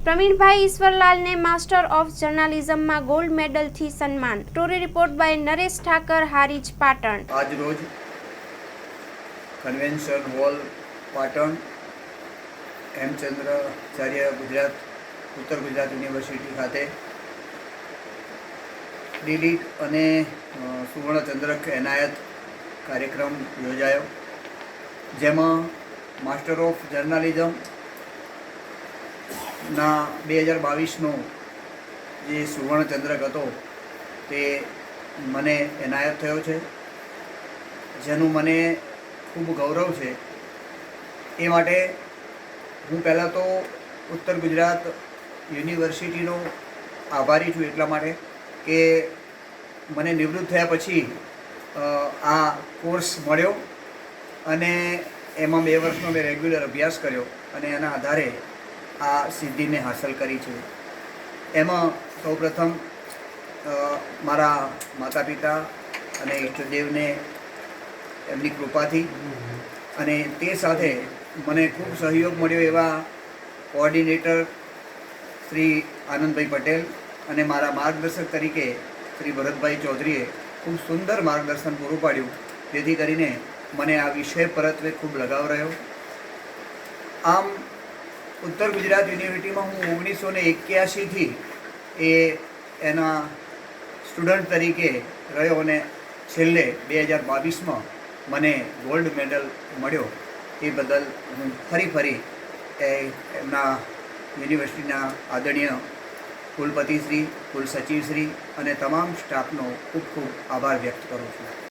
પ્રવીણભાઈ ઈશ્વરલાલને master of જર્નાલિઝમમાં gold મેડલથી સન્માન। Story report by Naresh Thakar, Harij, Patan. આજ રોજ કન્વેન્શન હોલ પાટણ હેમચંદ્રાચાર્ય ઉત્તર ગુજરાત યુનિવર્સિટી ખાતે ડીલીટ અને સુવર્ણચંદ્રક એનાયત કાર્યક્રમ યોજાયો, જેમાં માસ્ટર ઓફ જર્નાલિઝમ ના 2022નો જે સુવર્ણચંદ્રક હતો તે મને એનાયત થયો છે, જેનું મને ખૂબ ગૌરવ છે। એ માટે હું પહેલાં તો ઉત્તર ગુજરાત યુનિવર્સિટીનો આભારી છું, એટલા માટે કે મને નિવૃત્ત થયા પછી આ કોર્સ મળ્યો અને એમાં 2 વર્ષનો મેં રેગ્યુલર અભ્યાસ કર્યો અને એના આધારે આ સિદ્ધિ મેં હાંસલ કરી છે। એમાં સૌપ્રથમ મારા માતા પિતા અને ઈષ્ટદેવને એમની કૃપાથી અને તે સાથે મને ખૂબ સહયોગ મળ્યો એવા કોઓર્ડિનેટર શ્રી આનંદભાઈ પટેલ અને મારા માર્ગદર્શક તરીકે શ્રી ભરતભાઈ ચૌધરીએ ખૂબ સુંદર માર્ગદર્શન પૂરું પાડ્યું, જેથી કરીને મને આ વિષય પરત્વે ખૂબ લગાવ રહ્યો। આમ ઉત્તર ગુજરાત યુનિવર્સિટીમાં હું 1981થી એના સ્ટુડન્ટ તરીકે રહ્યો અને છેલ્લે 2022માં મને ગોલ્ડ મેડલ મળ્યો। એ બદલ હું ફરી એમના યુનિવર્સિટીના આદરણીય કુલપતિશ્રી, કુલસચિવશ્રી અને તમામ સ્ટાફનો ખૂબ ખૂબ આભાર વ્યક્ત કરું છું।